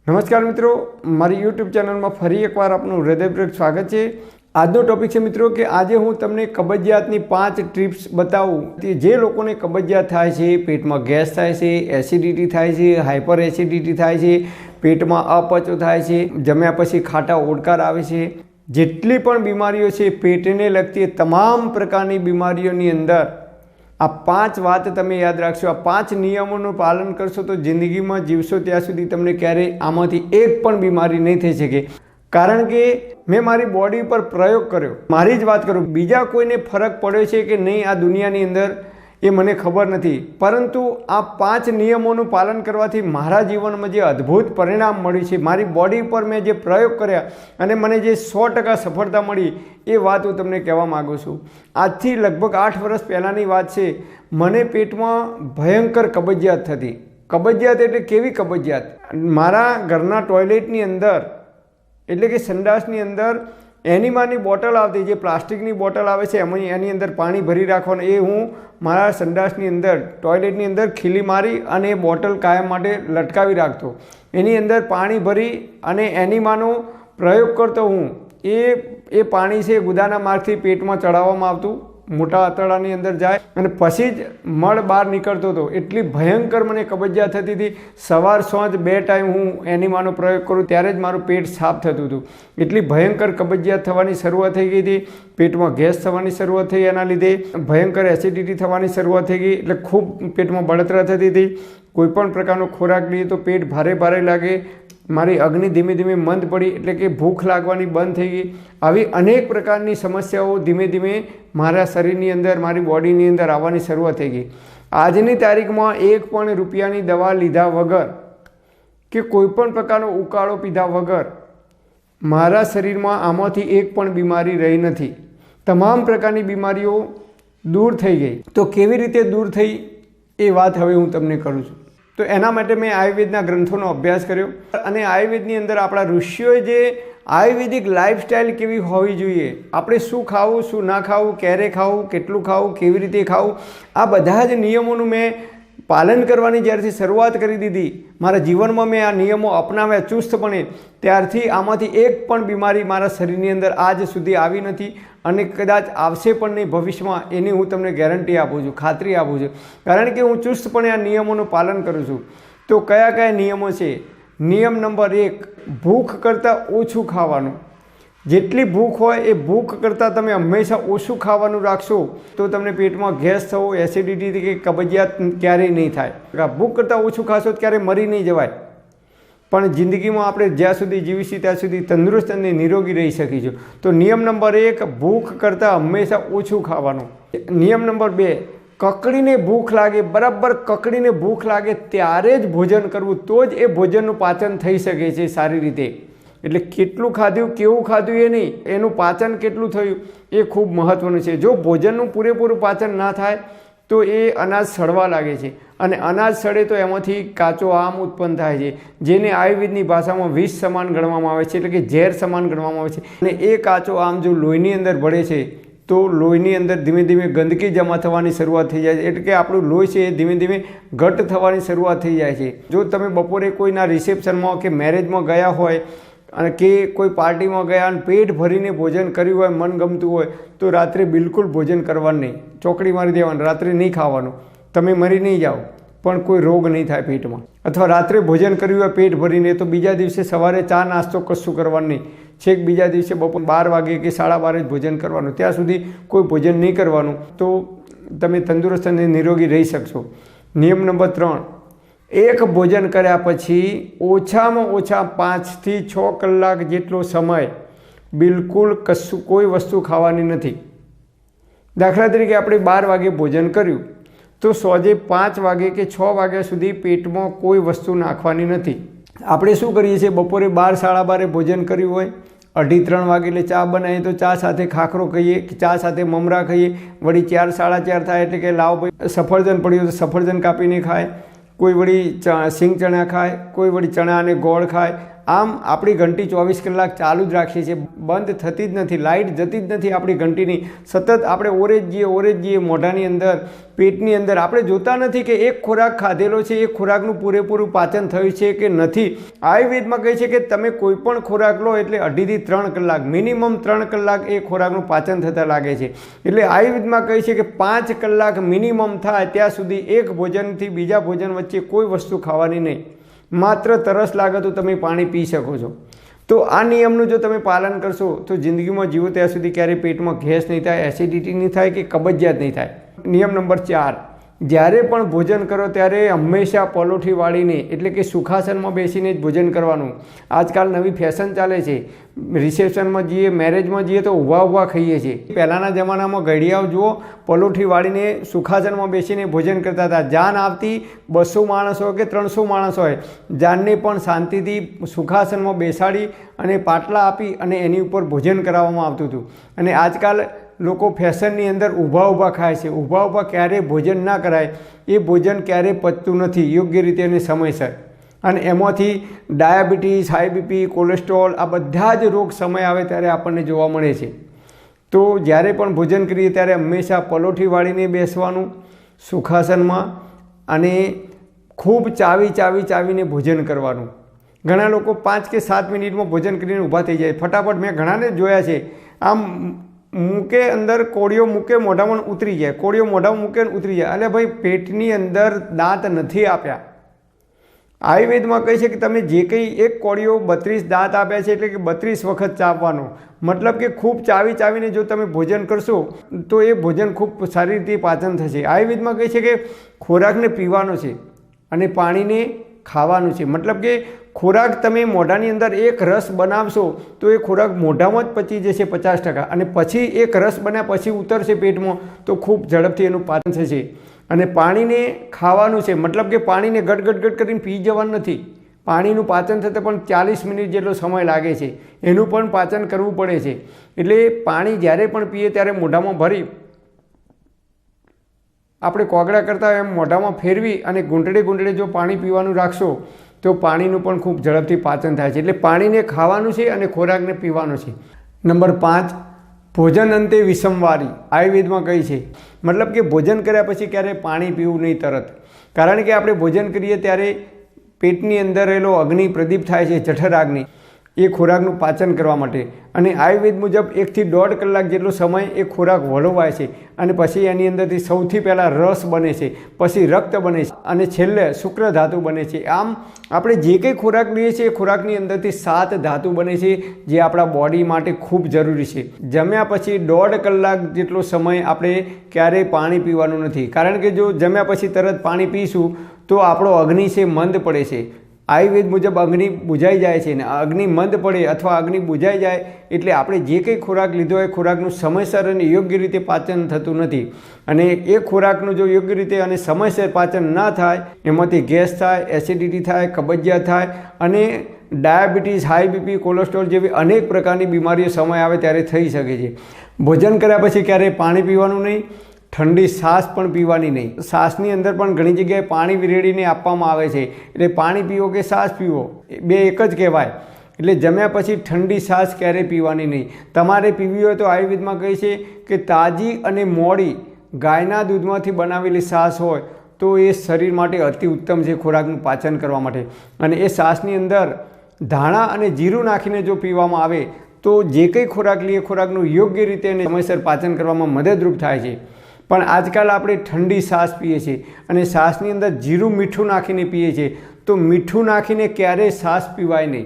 નમસ્કાર મિત્રો, મારી યુટ્યુબ ચેનલમાં ફરી એકવાર આપનું હૃદયપૂર્વક સ્વાગત છે। આજનો ટોપિક છે મિત્રો કે આજે હું તમને કબજિયાતની 5 ટિપ્સ બતાવું કે જે લોકોને કબજિયાત થાય છે, પેટમાં ગેસ થાય છે, એસિડિટી થાય છે, હાઇપર એસિડિટી થાય છે, પેટમાં અપચો થાય છે, જમ્યા પછી ખાટા ઓડકાર આવે છે, જેટલી પણ બીમારીઓ છે પેટને લગતી તમામ પ્રકારની બીમારીઓની અંદર આ 5 વાત તમે યાદ રાખશો। આ 5 નિયમોનું પાલન કરશો તો જિંદગીમાં જીવશો ત્યાં સુધી તમને ક્યારેય આમાંથી એક પણ બીમારી નહીં થઈ શકે। કારણ કે મેં મારી બોડી પર પ્રયોગ કર્યો, મારી જ વાત કરું, બીજા કોઈને ફરક પડ્યો છે કે નહીં આ દુનિયાની અંદર એ મને ખબર નથી, પરંતુ આ 5 નિયમોનું પાલન કરવાથી મારા જીવનમાં જે અદ્ભુત પરિણામ મળ્યું છે, મારી બોડી પર મેં જે પ્રયોગ કર્યા અને મને જે 100% સફળતા મળી એ વાત હું તમને કહેવા માગું છું। આજથી લગભગ 8 વર્ષ પહેલાંની વાત છે। મને પેટમાં ભયંકર કબજિયાત થતી। કબજિયાત એટલે કેવી કબજિયાત? મારા ઘરના ટોયલેટની અંદર એટલે કે સંડાસની અંદર એનિમાની બોટલ આવતી, જે પ્લાસ્ટિકની બોટલ આવે છે એની અંદર પાણી ભરી રાખવાનું, એ હું મારા સંડાસની અંદર ટોયલેટની અંદર ખીલી મારી અને એ બોટલ કાયમ માટે લટકાવી રાખતો। એની અંદર પાણી ભરી અને એનિમાનો પ્રયોગ કરતો હું। એ પાણી છે ગુદાના માર્ગથી પેટમાં ચડાવવામાં આવતું, મોટા આંતરડાની અંદર જાય અને પછી જ મળ બહાર નીકળતો હતો। એટલી ભયંકર મને કબજિયાત થતી હતી। સવાર સાંજ 2 ટાઈમ હું એનિમાનો પ્રયોગ કરું ત્યારે જ મારું પેટ સાફ થતું હતું। એટલી ભયંકર કબજિયાત થવાની શરૂઆત થઈ ગઈ હતી, પેટમાં ગેસ થવાની શરૂઆત થઈ, એના લીધે ભયંકર એસિડિટી થવાની શરૂઆત થઈ ગઈ, એટલે ખૂબ પેટમાં બળતરા થતી હતી। કોઈપણ પ્રકારનો ખોરાક લઈએ તો પેટ ભારે ભારે લાગે, મારી અગ્નિ ધીમે ધીમે મંદ પડી, એટલે કે ભૂખ લાગવાની બંધ થઈ ગઈ। આવી અનેક પ્રકારની સમસ્યાઓ ધીમે ધીમે મારા શરીરની અંદર, મારી બોડીની અંદર આવવાની શરૂઆત થઈ ગઈ। આજની તારીખમાં 1 પણ રૂપિયાની દવા લીધા વગર કે કોઈપણ પ્રકારનો ઉકાળો પીધા વગર મારા શરીરમાં આમાંથી એક પણ બીમારી રહી નથી। તમામ પ્રકારની બીમારીઓ દૂર થઈ ગઈ। તો કેવી રીતે દૂર થઈ એ વાત હવે હું તમને કરું છું। તો એના માટે મેં આયુર્વેદના ગ્રંથોનો અભ્યાસ કર્યો અને આયુર્વેદની અંદર આપણા ઋષિઓએ જે આયુર્વેદિક લાઈફસ્ટાઈલ કેવી હોવી જોઈએ, આપણે શું ખાવું, શું ના ખાવું, ક્યારે ખાવું, કેટલું ખાવું, કેવી રીતે ખાવું, આ બધા જ નિયમોનું મેં પાલન કરવાની જ્યારથી શરૂઆત કરી દીધી, મારા જીવનમાં મેં આ નિયમો અપનાવ્યા ચુસ્તપણે, ત્યારથી આમાંથી એક પણ બીમારી મારા શરીરની અંદર આજ સુધી આવી નથી અને કદાચ આવશે પણ નહીં ભવિષ્યમાં, એની હું તમને ગેરંટી આપું છું, ખાતરી આપું છું, કારણ કે હું ચુસ્તપણે આ નિયમોનું પાલન કરું છું। તો કયા કયા નિયમો છે? નિયમ નંબર 1, ભૂખ કરતાં ઓછું ખાવાનું। જેટલી ભૂખ હોય એ ભૂખ કરતાં તમે હંમેશા ઓછું ખાવાનું રાખશો તો તમને પેટમાં ગેસ થવો, એસિડિટી કે કબજિયાત ક્યારેય નહીં થાય। ભૂખ કરતાં ઓછું ખાશો તો ક્યારેય મરી નહીં જવાય, પણ જિંદગીમાં આપણે જ્યાં સુધી જીવીશું ત્યાં સુધી તંદુરસ્ત અને નિરોગી રહી શકીશું। તો નિયમ નંબર 1, ભૂખ કરતાં હંમેશા ઓછું ખાવાનું। નિયમ નંબર 2, કકડીને ભૂખ લાગે, બરાબર કકડીને ભૂખ લાગે ત્યારે જ ભોજન કરવું, તો જ એ ભોજનનું પાચન થઈ શકે છે સારી રીતે। એટલે કેટલું ખાધું, કેવું ખાધું એ નહીં, એનું પાચન કેટલું થયું એ ખૂબ મહત્ત્વનું છે। જો ભોજનનું પૂરેપૂરું પાચન ના થાય તો એ અનાજ સડવા લાગે છે અને અનાજ સડે તો એમાંથી કાચો આમ ઉત્પન્ન થાય છે, જેને આયુર્વેદની ભાષામાં વિષ સમાન ગણવામાં આવે છે, એટલે કે ઝેર સમાન ગણવામાં આવે છે। અને એ કાચો આમ જો લોહીની અંદર ભળે છે તો લોહીની અંદર ધીમે ધીમે ગંદકી જમા થવાની શરૂઆત થઈ જાય છે, એટલે કે આપણું લોહી છે એ ધીમે ધીમે ઘટ થવાની શરૂઆત થઈ જાય છે। જો તમે બપોરે કોઈના રિસેપ્શનમાં કે મેરેજમાં ગયા હોય અને કે કોઈ પાર્ટીમાં ગયા અને પેટ ભરીને ભોજન કર્યું હોય, મન ગમતું હોય, તો રાત્રે બિલકુલ ભોજન કરવાનું નહીં, ચોકડી મારી દેવાનું, રાત્રે નહીં ખાવાનું। તમે મરી નહીં જાઓ પણ કોઈ રોગ નહીં થાય પેટમાં। અથવા રાત્રે ભોજન કર્યું હોય પેટ ભરીને તો બીજા દિવસે સવારે ચા નાસ્તો કશું કરવાનું નહીં, છેક બીજા દિવસે બપોર 12 વાગે કે 12:30 જ ભોજન કરવાનું, ત્યાં સુધી કોઈ ભોજન નહીં કરવાનું, તો તમે તંદુરસ્ત અને નિરોગી રહી શકશો। નિયમ નંબર 3, એક ભોજન કર્યા પછી ઓછામાં ઓછા 5 થી 6 કલાક જેટલો સમય બિલકુલ કશું કોઈ વસ્તુ ખાવાની નથી। દાખલા તરીકે આપણે 12 વાગે ભોજન કર્યું તો સોજે 5 વાગે કે 6 વાગ્યા સુધી પેટમાં કોઈ વસ્તુ નાખવાની નથી। આપણે શું કરીએ છીએ, બપોરે 12, 12:30 ભોજન કર્યું હોય, 2:30-3 વાગે એટલે ચા બનાવીએ તો ચા સાથે ખાખરો ખાઈએ, ચા સાથે મમરા ખાઈએ, વળી 4, 4:30 થાય એટલે કે લાવ ભાઈ સફરજન પડ્યું તો સફરજન કાપીને ખાય, કોઈ વળી સિંગ ચણા ખાય, કોઈ વળી ચણા અને ગોળ ખાય, આમ આપણી ઘંટી 24 કલાક ચાલુ જ રાખીએ છીએ, બંધ થતી જ નથી, લાઇટ જતી જ નથી આપણી ઘંટીની. સતત આપણે ઓરે જ જઈએ મોઢાની અંદર, પેટની અંદર. આપણે જોતા નથી કે એક ખોરાક ખાધેલો છે, એ ખોરાકનું પૂરેપૂરું પાચન થયું છે કે નથી. આયુર્વેદમાં કહે છે કે તમે કોઈ પણ ખોરાક લો એટલે 2.5 થી 3 કલાક, મિનિમમ 3 કલાક એ ખોરાકનું પાચન થતાં લાગે છે. એટલે આયુર્વેદમાં કહે છે કે 5 કલાક મિનિમમ થાય ત્યાં સુધી એક ભોજનથી બીજા ભોજન વચ્ચે કોઈ વસ્તુ ખાવાની નહીં. માત્ર તરસ લાગે તો તમે પાણી પી શકો છો. તો આ નિયમનું જો તમે પાલન કરશો તો જિંદગીમાં જીવો ત્યાં સુધી ક્યારેય પેટમાં ગેસ નહીં થાય, એસિડિટી નહીં થાય કે કબજિયાત નહીં થાય. નિયમ નંબર 4, જ્યારે પણ ભોજન કરો ત્યારે હંમેશા પલોઠી વાળીને એટલે કે સુખાસનમાં બેસીને જ ભોજન કરવાનું. આજકાલ નવી ફેશન ચાલે છે, રિસેપ્શનમાં જઈએ, મેરેજમાં જઈએ તો ઊભા ખાઈએ છીએ. પહેલાંના જમાનામાં ઘડિયાઓ જુઓ, પલોઠી વાળીને સુખાસનમાં બેસીને ભોજન કરતા હતા. જાન આવતી 200 માણસ હોય કે 300 માણસ હોય, જાનને પણ શાંતિથી સુખાસનમાં બેસાડી અને પાટલા આપી અને એની ઉપર ભોજન કરાવવામાં આવતું હતું. અને આજકાલ લોકો ફેશનની અંદર ઊભા ખાય છે. ઊભા ક્યારેય ભોજન ના કરાય, એ ભોજન ક્યારેય પચતું નથી યોગ્ય રીતે અને સમયસર. અને એમાંથી ડાયાબિટીસ, હાઈ બીપી, કોલેસ્ટ્રોલ આ બધા જ રોગ સમય આવે ત્યારે આપણને જોવા મળે છે. તો જ્યારે પણ ભોજન કરીએ ત્યારે હંમેશા પલોઠી વાળીને બેસવાનું સુખાસનમાં, અને ખૂબ ચાવીને ભોજન કરવાનું. ઘણા લોકો 5 કે 7 મિનિટમાં ભોજન કરીને ઊભા થઈ જાય ફટાફટ. મેં ઘણાને જોયા છે, આમ મૂકે અંદર કોળીઓ મૂકે મોઢામાં ઉતરી જાય, કોળીઓ મોઢામાં મૂકે ઉતરી જાય. એટલે ભાઈ પેટની અંદર દાંત નથી આપ્યા. આયુર્વેદમાં કહે છે કે તમે જે કંઈ એક કોળીઓ 32 દાંત આપ્યા છે એટલે કે 32 વખત ચાવવાનો. મતલબ કે ખૂબ ચાવીને જો તમે ભોજન કરશો તો એ ભોજન ખૂબ સારી રીતે પાચન થશે. આયુર્વેદમાં કહે છે કે ખોરાકને પીવાનો છે અને પાણીને ખાવાનું છે. મતલબ કે ખોરાક તમે મોઢાની અંદર એક રસ બનાવશો તો એ ખોરાક મોઢામાં જ પચી જશે 50%, અને પછી એક રસ બન્યા પછી ઉતરશે પેટમાં તો ખૂબ ઝડપથી એનું પાચન થશે. અને પાણીને ખાવાનું છે, મતલબ કે પાણીને ગટ કરીને પી જવાનું નથી. પાણીનું પાચન થતાં પણ 40 મિનિટ જેટલો સમય લાગે છે, એનું પણ પાચન કરવું પડે છે. એટલે પાણી જ્યારે પણ પીએ ત્યારે મોઢામાં ભરી આપણે કોગળા કરતા હોય એમ મોઢામાં ફેરવી અને ઘૂંટડે જો પાણી પીવાનું રાખશો તો પાણીનું પણ ખૂબ ઝડપથી પાચન થાય છે. એટલે પાણીને ખાવાનું છે અને ખોરાકને પીવાનો છે. નંબર 5, ભોજન અંતે વિષમવારી આયુર્વેદમાં કહી છે. મતલબ કે ભોજન કર્યા પછી ક્યારેય પાણી પીવું નહીં તરત. કારણ કે આપણે ભોજન કરીએ ત્યારે પેટની અંદર રહેલો અગ્નિ પ્રદીપ થાય છે, જઠરાગ્નિ, એ ખોરાકનું પાચન કરવા માટે. અને આયુર્વેદ મુજબ 1 થી 1.5 કલાક જેટલો સમય એ ખોરાક વલોવાય છે, અને પછી એની અંદરથી સૌથી પહેલાં રસ બને છે, પછી રક્ત બને છે, અને છેલ્લે શુક્ર ધાતુ બને છે. આમ આપણે જે કંઈ ખોરાક લઈએ છીએ એ ખોરાકની અંદરથી 7 ધાતુ બને છે, જે આપણા બોડી માટે ખૂબ જરૂરી છે. જમ્યા પછી 1.5 કલાક જેટલો સમય આપણે ક્યારેય પાણી પીવાનું નથી. કારણ કે જો જમ્યા પછી તરત પાણી પીશું તો આપણો અગ્નિ છે મંદ પડે છે. આયુર્વેદ મુજબ અગ્નિ બુઝાઈ જાય છે, ને અગ્નિ મંદ પડે અથવા અગ્નિ બુઝાઈ જાય એટલે આપણે જે કંઈ ખોરાક લીધો હોય ખોરાકનું સમયસર અને યોગ્ય રીતે પાચન થતું નથી. અને એ ખોરાકનું જો યોગ્ય રીતે અને સમયસર પાચન ના થાય એમાંથી ગેસ થાય, એસિડિટી થાય, કબજિયાત થાય, અને ડાયાબિટીસ, હાઈ બીપી, કોલેસ્ટ્રોલ જેવી અનેક પ્રકારની બીમારીઓ સમય આવે ત્યારે થઈ શકે છે. ભોજન કર્યા પછી ક્યારેય પાણી પીવાનું નહીં, ઠંડી છાશ પણ પીવાની નહીં. છાશની અંદર પણ ઘણી જગ્યાએ પાણી રેડીને આપવામાં આવે છે, એટલે પાણી પીવો કે છાશ પીવો બે એક જ કહેવાય. એટલે જમ્યા પછી ઠંડી છાશ ક્યારેય પીવાની નહીં. તમારે પીવી હોય તો આયુર્વેદમાં કહે છે કે તાજી અને મોડી ગાયના દૂધમાંથી બનાવેલી છાશ હોય તો એ શરીર માટે અતિ ઉત્તમ છે ખોરાકનું પાચન કરવા માટે. અને એ છાશની અંદર ધાણા અને જીરું નાખીને જો પીવામાં આવે તો જે કંઈ ખોરાક લઈએ ખોરાકનું યોગ્ય રીતે અને સમયસર પાચન કરવામાં મદદરૂપ થાય છે. પણ આજકાલ આપણે ઠંડી છાશ પીએ છીએ અને છાશની અંદર જીરું મીઠું નાખીને પીએ છીએ. તો મીઠું નાખીને ક્યારેય છાશ પીવાય નહીં,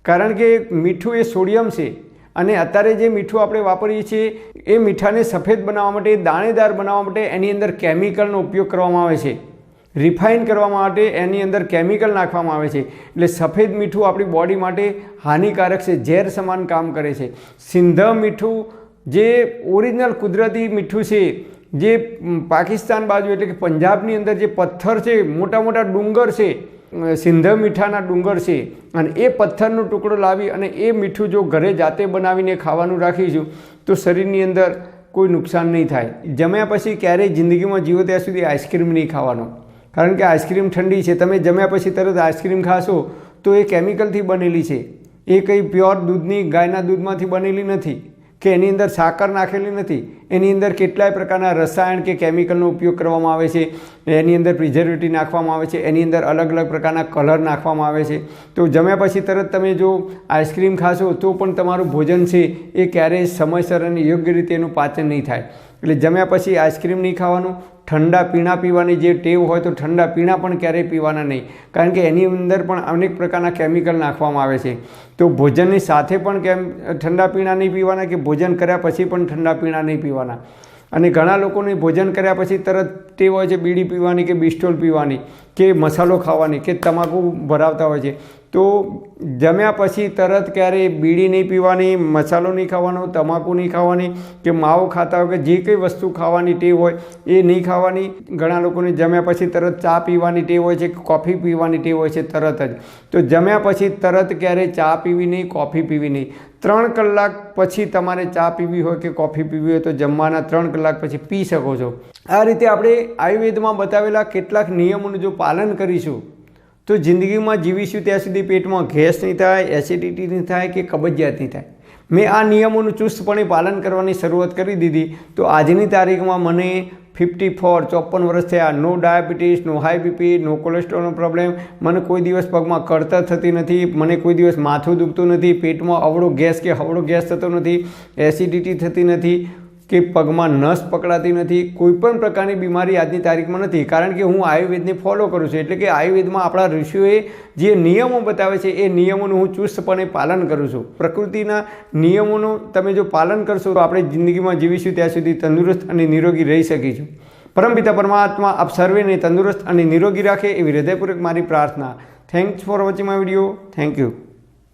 કારણ કે મીઠું એ સોડિયમ છે. અને અત્યારે જે મીઠું આપણે વાપરીએ છીએ એ મીઠાને સફેદ બનાવવા માટે, દાણેદાર બનાવવા માટે એની અંદર કેમિકલનો ઉપયોગ કરવામાં આવે છે. રિફાઇન કરવા માટે એની અંદર કેમિકલ નાખવામાં આવે છે. એટલે સફેદ મીઠું આપણી બોડી માટે હાનિકારક છે, ઝેર સમાન કામ કરે છે. સિંધ મીઠું જે ઓરિજિનલ કુદરતી મીઠું છે, જે પાકિસ્તાન બાજુ એટલે કે પંજાબની અંદર જે પથ્થર છે, મોટા મોટા ડુંગર છે, સિંધ મીઠાના ડુંગર છે, અને એ પથ્થરનો ટુકડો લાવી અને એ મીઠું જો ઘરે જાતે બનાવીને ખાવાનું રાખીશું તો શરીરની અંદર કોઈ નુકસાન નહીં થાય. જમ્યા પછી ક્યારેય જિંદગીમાં જીવો ત્યાં સુધી આઈસ્ક્રીમ નહીં ખાવાનો, કારણ કે આઈસ્ક્રીમ ઠંડી છે. તમે જમ્યા પછી તરત આઈસ્ક્રીમ ખાશો તો એ કેમિકલથી બનેલી છે, એ કંઈ પ્યોર દૂધની ગાયના દૂધમાંથી બનેલી નથી કે એની અંદર સાકર નાખેલી નથી. એની અંદર કેટલાય પ્રકારના રસાયણ કે કેમિકલનો ઉપયોગ કરવામાં આવે છે, એની અંદર પ્રિઝર્વેટિવ નાખવામાં આવે છે, એની અંદર અલગ અલગ પ્રકારના કલર નાખવામાં આવે છે. તો જમ્યા પછી તરત તમે જો આઈસ્ક્રીમ ખાશો તો પણ તમારું ભોજન છે એ ક્યારેય સમયસર અને યોગ્ય રીતે એનું પાચન નહીં થાય. એટલે જમ્યા પછી આઈસ્ક્રીમ નહીં ખાવાનું. ઠંડા પીણા પીવાની જે ટેવ હોય તો ઠંડા પીણા પણ ક્યારેય પીવાના નહીં, કારણ કે એની અંદર પણ અનેક પ્રકારના કેમિકલ નાખવામાં આવે છે. તો ભોજનની સાથે પણ ઠંડા પીણા નહીં પીવાના કે ભોજન કર્યા પછી પણ ઠંડા પીણા નહીં પીવાના. અને ઘણા લોકોને ભોજન કર્યા પછી તરત ટેવ હોય છે બીડી પીવાની કે બિસ્ટોલ પીવાની કે મસાલો ખાવાની કે તમાકુ ભરાવતા હોય છે. તો જમ્યા પછી તરત ક્યારેય બીડી નહીં પીવાની, મસાલો નહીં ખાવાનો, તમાકુ નહીં ખાવાની કે માવો ખાતા હોય કે જે કંઈ વસ્તુ ખાવાની ટેવ હોય એ નહીં ખાવાની. ઘણા લોકોને જમ્યા પછી તરત ચા પીવાની ટેવ હોય છે, કોફી પીવાની ટેવ હોય છે તરત જ. તો જમ્યા પછી તરત ક્યારેય ચા પીવી નહીં, કોફી પીવી નહીં. 3 કલાક પછી તમારે ચા પીવી હોય કે કોફી પીવી હોય તો જમવાના 3 કલાક પછી પી શકો છો. આ રીતે આપણે આયુર્વેદમાં બતાવેલા કેટલાક નિયમોનું જો પાલન કરીશું તો જિંદગીમાં જીવીશું ત્યાં સુધી પેટમાં ગેસ નહીં થાય, એસિડિટી નહીં થાય કે કબજિયાત નહીં થાય. મેં આ નિયમોનું ચુસ્તપણે પાલન કરવાની શરૂઆત કરી દીધી. તો આજની તારીખમાં મને 54 વર્ષ થયા. નો ડાયાબિટીસ, નો હાઈ બીપી, નો કોલેસ્ટ્રોલનો પ્રોબ્લેમ, મને કોઈ દિવસ પગમાં કળતર થતી નથી, મને કોઈ દિવસ માથું દુખતું નથી, પેટમાં અવળો ગેસ કે હવળો ગેસ થતો નથી, એસિડિટી થતી નથી કે પગમાં નસ પકડાતી નથી. કોઈ પણ પ્રકારની બીમારી આજની તારીખમાં નથી, કારણ કે હું આયુર્વેદને ફોલો કરું છું. એટલે કે આયુર્વેદમાં આપણા ઋષિઓએ જે નિયમો બતાવે છે એ નિયમોનું હું ચુસ્તપણે પાલન કરું છું. પ્રકૃતિના નિયમોનું તમે જો પાલન કરશો તો આપણે જિંદગીમાં જીવીશું ત્યાં સુધી તંદુરસ્ત અને નિરોગી રહી શકીશું. પરમપિતા પરમાત્મા આપ સર્વેને તંદુરસ્ત અને નિરોગી રાખે એવી હૃદયપૂર્વક મારી પ્રાર્થના. Thanks for watching my video. Thank you.